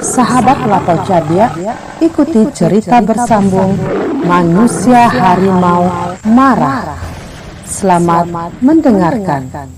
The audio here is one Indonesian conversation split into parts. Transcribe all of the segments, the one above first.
Sahabat Lapo Cabiak, ikuti cerita bersambung Manusia Harimau Marah. Selamat mendengarkan.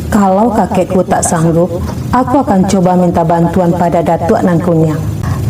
Kalau kakekku tak sanggup, aku akan coba minta bantuan pada Datuk Nan Kunyang.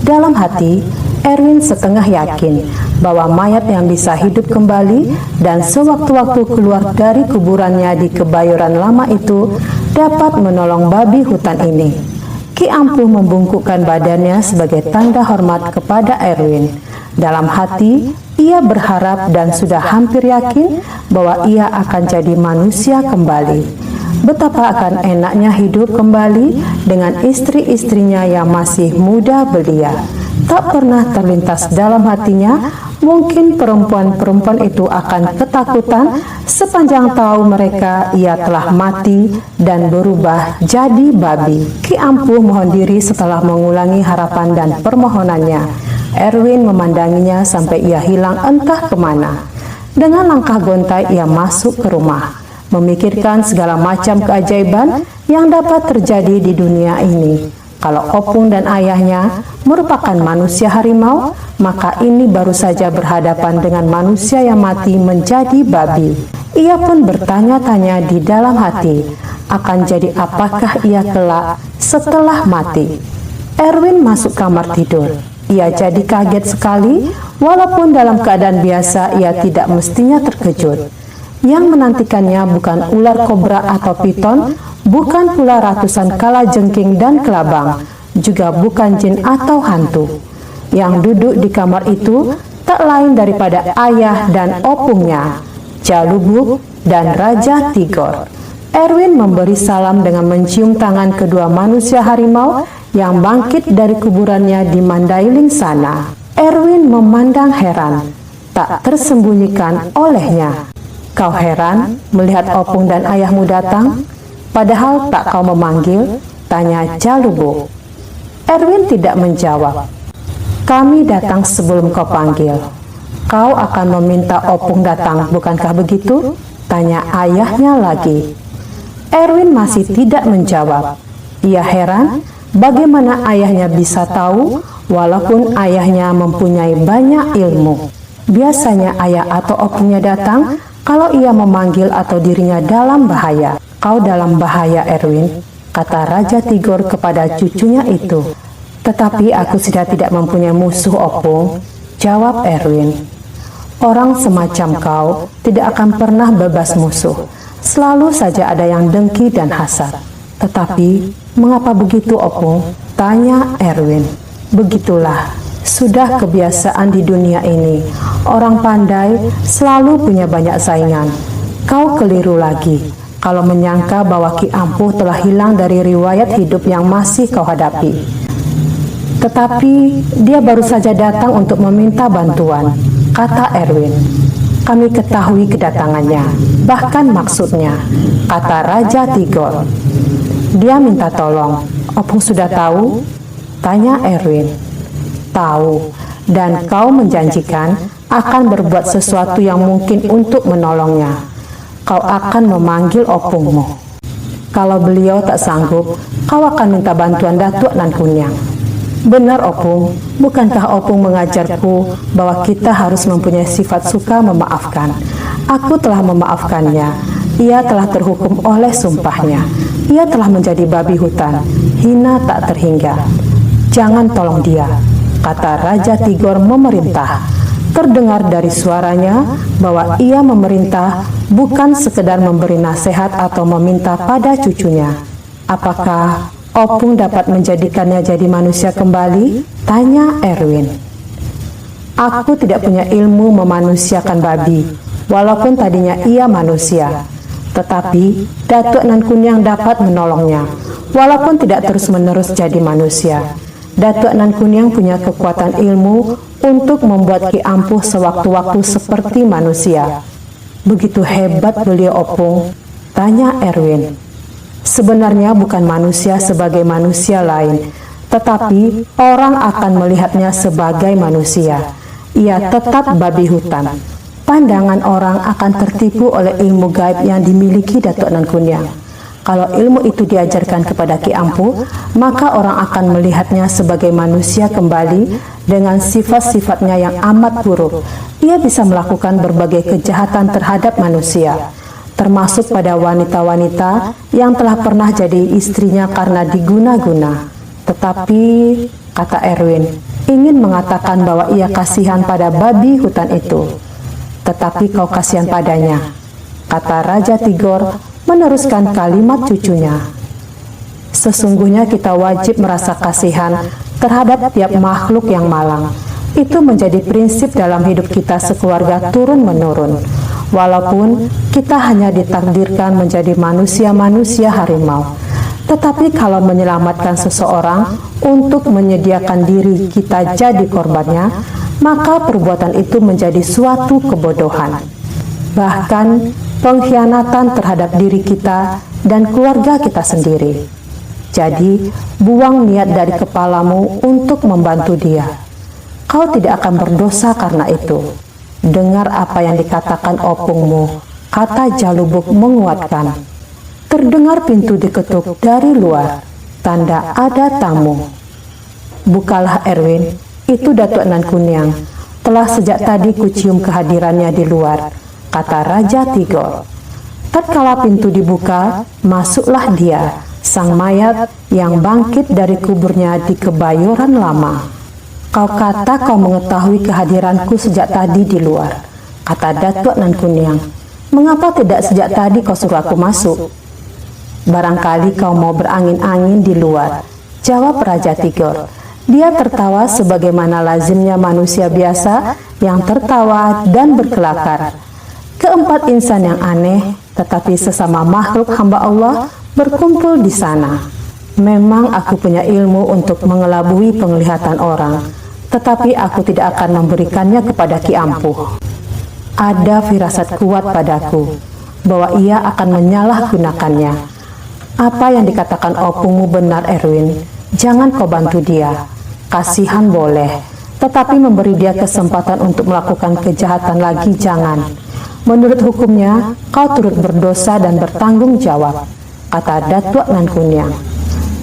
Dalam hati, Erwin setengah yakin bahwa mayat yang bisa hidup kembali dan sewaktu-waktu keluar dari kuburannya di Kebayoran Lama itu dapat menolong babi hutan ini. Ki Ampuh membungkukkan badannya sebagai tanda hormat kepada Erwin. Dalam hati, ia berharap dan sudah hampir yakin bahwa ia akan jadi manusia kembali. Betapa akan enaknya hidup kembali dengan istri-istrinya yang masih muda belia. Tak pernah terlintas dalam hatinya, mungkin perempuan-perempuan itu akan ketakutan sepanjang tahu mereka ia telah mati dan berubah jadi babi. Ki Ampuh mohon diri setelah mengulangi harapan dan permohonannya. Erwin memandanginya sampai ia hilang entah kemana. Dengan langkah gontai ia masuk ke rumah, memikirkan segala macam keajaiban yang dapat terjadi di dunia ini. Kalau Opung dan ayahnya merupakan manusia harimau, maka ini baru saja berhadapan dengan manusia yang mati menjadi babi. Ia pun bertanya-tanya di dalam hati, akan jadi apakah ia kelak setelah mati. Erwin masuk kamar tidur. Ia jadi kaget sekali, walaupun dalam keadaan biasa ia tidak mestinya terkejut. Yang menantikannya bukan ular kobra atau piton, bukan pula ratusan kalajengking dan kelabang, juga bukan jin atau hantu. Yang duduk di kamar itu tak lain daripada ayah dan opungnya, Jalubuk dan Raja Tigor. Erwin memberi salam dengan mencium tangan kedua manusia harimau yang bangkit dari kuburannya di Mandailing sana. Erwin memandang heran, tak tersembunyikan olehnya. Kau heran melihat Opung dan ayahmu datang, padahal tak kau memanggil? Tanya Jalubuk. Erwin tidak menjawab. Kami datang sebelum kau panggil. Kau akan meminta Opung datang, bukankah begitu? Tanya ayahnya lagi. Erwin masih tidak menjawab. Ia heran bagaimana ayahnya bisa tahu walaupun ayahnya mempunyai banyak ilmu. Biasanya ayah atau opungnya datang kalau ia memanggil atau dirinya dalam bahaya. Kau dalam bahaya, Erwin, kata Raja Tigor kepada cucunya itu. Tetapi aku sudah tidak mempunyai musuh, Opung, jawab Erwin. Orang semacam kau tidak akan pernah bebas musuh. Selalu saja ada yang dengki dan hasad. Tetapi mengapa begitu, Opung? Tanya Erwin. Begitulah, sudah kebiasaan di dunia ini. Orang pandai selalu punya banyak saingan. Kau keliru lagi kalau menyangka bahwa Ki Ampuh telah hilang dari riwayat hidup yang masih kau hadapi. Tetapi dia baru saja datang untuk meminta bantuan, kata Erwin. Kami ketahui kedatangannya, bahkan maksudnya, kata Raja Tigor. Dia minta tolong. Opung sudah tahu? Tanya Erwin. Tahu, dan kau menjanjikan akan berbuat sesuatu yang mungkin untuk menolongnya. Kau akan memanggil opungmu. Kalau beliau tak sanggup, kau akan minta bantuan Datuk Nan Kunyang. Benar, Opung. Bukankah Opung mengajarku bahwa kita harus mempunyai sifat suka memaafkan? Aku telah memaafkannya. Ia telah terhukum oleh sumpahnya. Ia telah menjadi babi hutan, hina tak terhingga. Jangan tolong dia, kata Raja Tigor memerintah. Terdengar dari suaranya bahwa ia memerintah bukan sekedar memberi nasihat atau meminta pada cucunya. Apakah Opung dapat menjadikannya jadi manusia kembali? Tanya Erwin. Aku tidak punya ilmu memanusiakan babi, walaupun tadinya ia manusia. Tetapi Datuk Nan Kunyang dapat menolongnya, walaupun tidak terus-menerus jadi manusia. Datuk Nan Kunyang punya kekuatan ilmu untuk membuat Ki Ampuh sewaktu-waktu seperti manusia. Begitu hebat beliau, Opung? Tanya Erwin. Sebenarnya bukan manusia sebagai manusia lain, tetapi orang akan melihatnya sebagai manusia. Ia tetap babi hutan. Pandangan orang akan tertipu oleh ilmu gaib yang dimiliki Datuk Nan Kunyang. Kalau ilmu itu diajarkan kepada Ki Ampuh, maka orang akan melihatnya sebagai manusia kembali dengan sifat-sifatnya yang amat buruk. Ia bisa melakukan berbagai kejahatan terhadap manusia, termasuk pada wanita-wanita yang telah pernah jadi istrinya karena diguna-guna. Tetapi, kata Erwin, ingin mengatakan bahwa ia kasihan pada babi hutan itu. Tetapi kau kasihan padanya, kata Raja Tigor meneruskan kalimat cucunya. Sesungguhnya kita wajib merasa kasihan terhadap tiap makhluk yang malang. Itu menjadi prinsip dalam hidup kita sekeluarga turun-menurun. Walaupun kita hanya ditakdirkan menjadi manusia-manusia harimau. Tetapi kalau menyelamatkan seseorang untuk menyediakan diri kita jadi korbannya, maka perbuatan itu menjadi suatu kebodohan. Bahkan pengkhianatan terhadap diri kita dan keluarga kita sendiri. Jadi, buang niat dari kepalamu untuk membantu dia. Kau tidak akan berdosa karena itu. Dengar apa yang dikatakan opungmu, kata Jalubuk menguatkan. Terdengar pintu diketuk dari luar, tanda ada tamu. Bukalah Erwin, itu Datuk Nan Kuniang. Telah sejak tadi kucium kehadirannya di luar, kata Raja Tigor. Tatkala pintu dibuka, masuklah dia, sang mayat yang bangkit dari kuburnya di Kebayoran Lama. Kau kata kau mengetahui kehadiranku sejak tadi di luar, kata Datuk Nan Kuniang. Mengapa tidak sejak tadi kau suruh aku masuk? Barangkali kau mau berangin-angin di luar, jawab Raja Tigor. Dia tertawa sebagaimana lazimnya manusia biasa yang tertawa dan berkelakar. Keempat insan yang aneh, tetapi sesama makhluk hamba Allah berkumpul di sana. Memang aku punya ilmu untuk mengelabui penglihatan orang, tetapi aku tidak akan memberikannya kepada Ki Ampuh. Ada firasat kuat padaku bahwa ia akan menyalahgunakannya. Apa yang dikatakan opungmu benar, Erwin. Jangan kau bantu dia. Kasihan boleh, tetapi memberi dia kesempatan untuk melakukan kejahatan lagi jangan. Menurut hukumnya, kau turut berdosa dan bertanggung jawab, kata Datuk Nan Kuniang.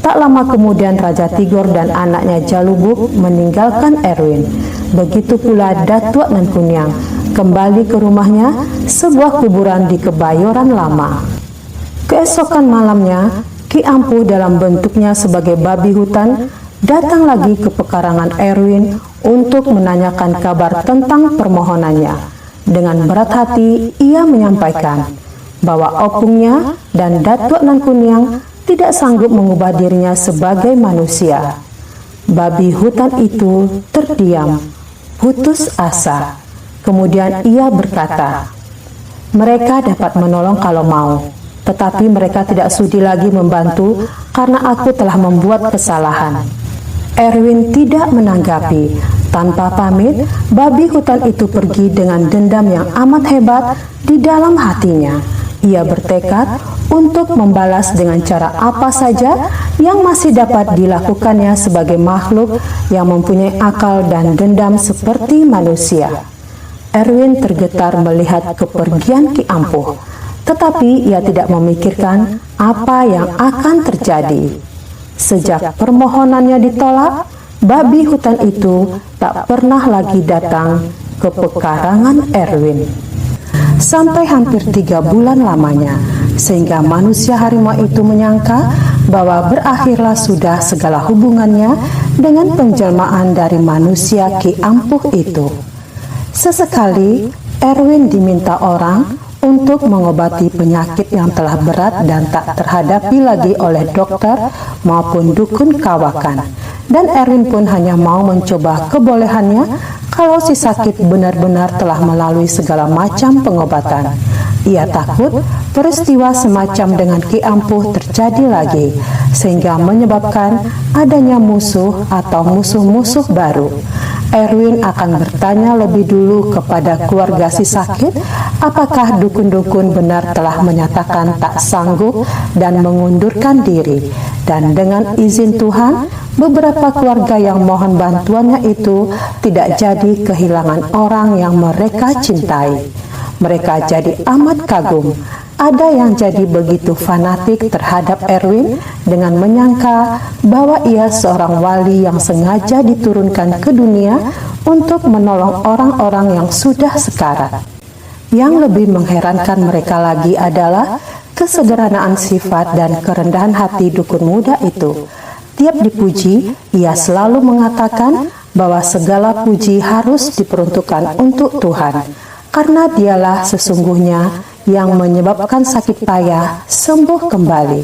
Tak lama kemudian Raja Tigor dan anaknya Jalubuk meninggalkan Erwin. Begitu pula Datuk Nan Kuniang kembali ke rumahnya, sebuah kuburan di Kebayoran Lama. Keesokan malamnya, Ki Ampuh dalam bentuknya sebagai babi hutan datang lagi ke pekarangan Erwin untuk menanyakan kabar tentang permohonannya. Dengan berat hati ia menyampaikan bahwa opungnya dan Datuk Nan Kuniang tidak sanggup mengubah dirinya sebagai manusia. Babi hutan itu terdiam, putus asa. Kemudian ia berkata, mereka dapat menolong kalau mau, tetapi mereka tidak sudi lagi membantu karena aku telah membuat kesalahan. Erwin tidak menanggapi. Tanpa pamit, babi hutan itu pergi dengan dendam yang amat hebat di dalam hatinya. Ia bertekad untuk membalas dengan cara apa saja yang masih dapat dilakukannya sebagai makhluk yang mempunyai akal dan dendam seperti manusia. Erwin tergetar melihat kepergian Ki Ampuh, tetapi ia tidak memikirkan apa yang akan terjadi. Sejak permohonannya ditolak, babi hutan itu tak pernah lagi datang ke pekarangan Erwin. Sampai hampir 3 bulan lamanya, sehingga manusia harimau itu menyangka bahwa berakhirlah sudah segala hubungannya dengan penjelmaan dari manusia Ki Ampuh itu. Sesekali Erwin diminta orang untuk mengobati penyakit yang telah berat dan tak terhadapi lagi oleh dokter maupun dukun kawakan. Dan Erwin pun hanya mau mencoba kebolehannya kalau si sakit benar-benar telah melalui segala macam pengobatan. Ia takut peristiwa semacam dengan Ki Ampuh terjadi lagi, sehingga menyebabkan adanya musuh atau musuh-musuh baru. Erwin akan bertanya lebih dulu kepada keluarga si sakit, apakah dukun-dukun benar telah menyatakan tak sanggup dan mengundurkan diri. Dan dengan izin Tuhan, beberapa keluarga yang mohon bantuannya itu tidak jadi kehilangan orang yang mereka cintai. Mereka jadi amat kagum Ada yang jadi begitu fanatik terhadap Erwin dengan menyangka bahwa ia seorang wali yang sengaja diturunkan ke dunia untuk menolong orang-orang yang sudah sekarat. Yang lebih mengherankan mereka lagi adalah kesederhanaan sifat dan kerendahan hati dukun muda itu. Tiap dipuji, ia selalu mengatakan bahwa segala puji harus diperuntukkan untuk Tuhan, karena dialah sesungguhnya yang menyebabkan sakit payah sembuh kembali.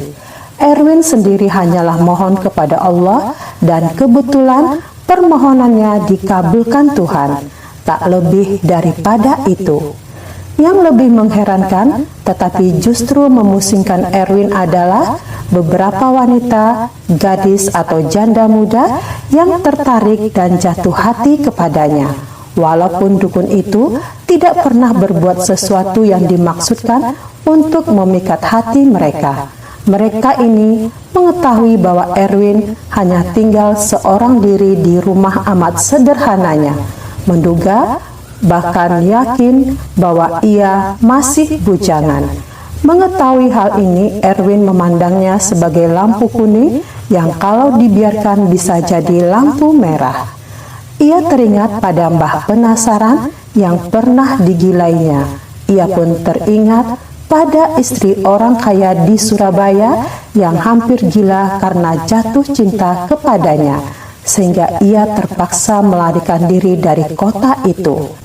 Erwin sendiri hanyalah mohon kepada Allah dan kebetulan permohonannya dikabulkan Tuhan. Tak lebih daripada itu. Yang lebih mengherankan, tetapi justru memusingkan Erwin adalah beberapa wanita, gadis atau janda muda yang tertarik dan jatuh hati kepadanya. Walaupun dukun itu tidak pernah berbuat sesuatu yang dimaksudkan untuk memikat hati mereka. Mereka ini mengetahui bahwa Erwin hanya tinggal seorang diri di rumah amat sederhananya, menduga bahkan yakin bahwa ia masih bujangan. Mengetahui hal ini, Erwin memandangnya sebagai lampu kuning yang kalau dibiarkan bisa jadi lampu merah. Ia teringat pada Mbah Penasaran yang pernah digilainya. Ia pun teringat pada istri orang kaya di Surabaya yang hampir gila karena jatuh cinta kepadanya, sehingga ia terpaksa melarikan diri dari kota itu.